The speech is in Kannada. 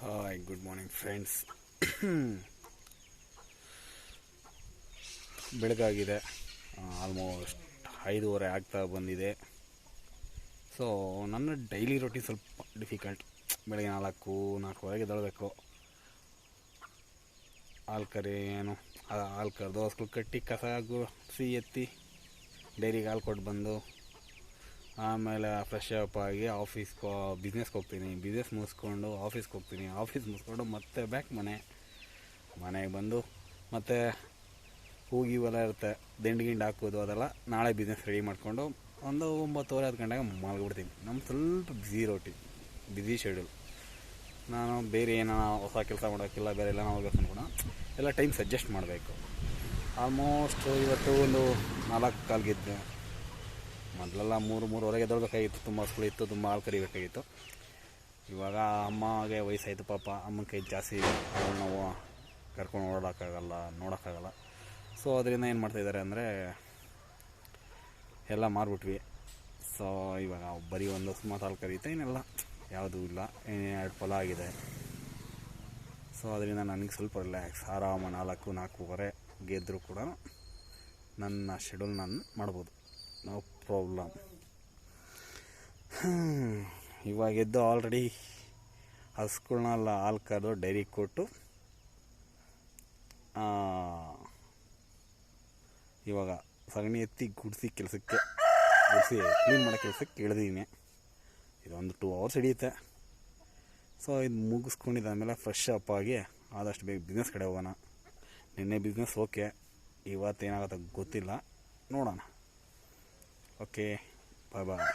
Hi, good morning friends. ಬೆಳಗಾಗಿದೆ, ಆಲ್ಮೋಸ್ಟ್ 5:30 ಆಗ್ತಾ ಬಂದಿದೆ. ಸೊ ನನ್ನ ಡೈಲಿ ರೊಟೀನ್ ಸ್ವಲ್ಪ ಡಿಫಿಕಲ್ಟ್. ಬೆಳಗ್ಗೆ 4-4:30 ಎದ್ದೇಳಬೇಕು. ಹಾಲು ಕರೆದು ಹಸ್ಗಳು ಕಟ್ಟಿ ಕಸ ಗುಡಿಸಿ ಎತ್ತಿ ಡೈರಿಗೆ ಹಾಲು ಕೊಟ್ಟು ಬಂದು ಆಮೇಲೆ ಫ್ರೆಶ್ ಅಪ್ ಆಗಿ ಬಿಸ್ನೆಸ್ಗೆ ಹೋಗ್ತೀನಿ. ಬಿಸ್ನೆಸ್ ಮುಗಿಸ್ಕೊಂಡು ಆಫೀಸ್ಗೆ ಹೋಗ್ತೀನಿ. ಆಫೀಸ್ ಮುಗಿಸ್ಕೊಂಡು ಮತ್ತೆ ಬ್ಯಾಕ್ ಮನೆಗೆ ಬಂದು ಮತ್ತೆ ಹೂಗಿವೆಲ್ಲ ಇರುತ್ತೆ, ದಿಂಡು ಹಾಕೋದು, ಅದೆಲ್ಲ ನಾಳೆ ಬಿಸ್ನೆಸ್ ರೆಡಿ ಮಾಡಿಕೊಂಡು ಒಂದು 9:30-10 ಗಂಟೆಗೆ ಮಲಗಿಬಿಡ್ತೀನಿ. ನಮ್ಮ ಸ್ವಲ್ಪ ಬ್ಯುಸಿ ಶೆಡ್ಯೂಲ್. ನಾನು ಬೇರೆ ಏನೋ ಹೊಸ ಕೆಲಸ ಮಾಡೋಕ್ಕಿಲ್ಲ, ಬೇರೆ ಎಲ್ಲ ಹೋಗ್ಬೇಕು ಅನ್ಕೋಣ, ಎಲ್ಲ ಟೈಮ್ ಸಜೆಸ್ಟ್ ಮಾಡಬೇಕು. ಆಲ್ಮೋಸ್ಟ್ ಇವತ್ತು ಒಂದು 4:15 ಗೆದ್ದೆ. ಮೊದಲೆಲ್ಲ 3-3:30 ಎದ್ದೇಳಬೇಕಾಗಿತ್ತು. ತುಂಬ ಹಸುಗಳು ಇತ್ತು, ತುಂಬ ಹಾಲು ಕರಿಬೇಕಾಗಿತ್ತು. ಇವಾಗ ಅಮ್ಮಗೆ ವಯಸ್ಸಾಯಿತು, ಪಾಪ ಅಮ್ಮನ ಕೈ ಜಾಸ್ತಿ ಅವಳು ನಾವು ಕರ್ಕೊಂಡು ನೋಡೋಕ್ಕಾಗಲ್ಲ. ಸೊ ಅದರಿಂದ ಏನು ಮಾಡ್ತಾಯಿದ್ದಾರೆ ಅಂದರೆ ಎಲ್ಲ ಮಾರ್ಬಿಟ್ವಿ. ಸೊ ಇವಾಗ ಬರೀ ಒಂದು ಹಸು ಹಾಲು ಕರೀತೆ, ಇನ್ನೆಲ್ಲ ಯಾವುದೂ ಇಲ್ಲ. 2 ಫಲ ಆಗಿದೆ. ಸೊ ಅದರಿಂದ ನನಗೆ ಸ್ವಲ್ಪ ರಿಲ್ಯಾಕ್ಸ್. ಆರಾಮ 4-4:15 ಗೆದ್ದರೂ ಕೂಡ ನನ್ನ ಶೆಡ್ಯೂಲ್ ನಾನು ಮಾಡ್ಬೋದು, ನೋ ಪ್ರಾಬ್ಲಮ್. ಇವಾಗ ಎದ್ದು ಆಲ್ರೆಡಿ ಹಸುಗಳನ್ನೆಲ್ಲ ಹಾಲು ಕರೆದು ಡೈರಿಗೆ ಕೊಟ್ಟು ಇವಾಗ ಸಗಣಿ ಎತ್ತಿ ಗುಡಿಸಿ ಕ್ಲೀನ್ ಮಾಡೋ ಕೆಲಸಕ್ಕೆ ಇಳಿದೀನಿ. ಇದೊಂದು 2 hours ಹಿಡಿಯುತ್ತೆ. ಸೊ ಇದು ಮುಗಿಸ್ಕೊಂಡಿದ್ದಾದಮೇಲೆ ಫ್ರೆಶ್ ಅಪ್ ಆಗಿ ಆದಷ್ಟು ಬೇಗ ಬಿಸ್ನೆಸ್ ಕಡೆ ಹೋಗೋಣ. ನಿನ್ನೆ ಬಿಸ್ನೆಸ್ ಓಕೆ, ಇವತ್ತೇನಾಗುತ್ತೆ ಗೊತ್ತಿಲ್ಲ, ನೋಡೋಣ. ಓಕೆ, ಬಾಯ್.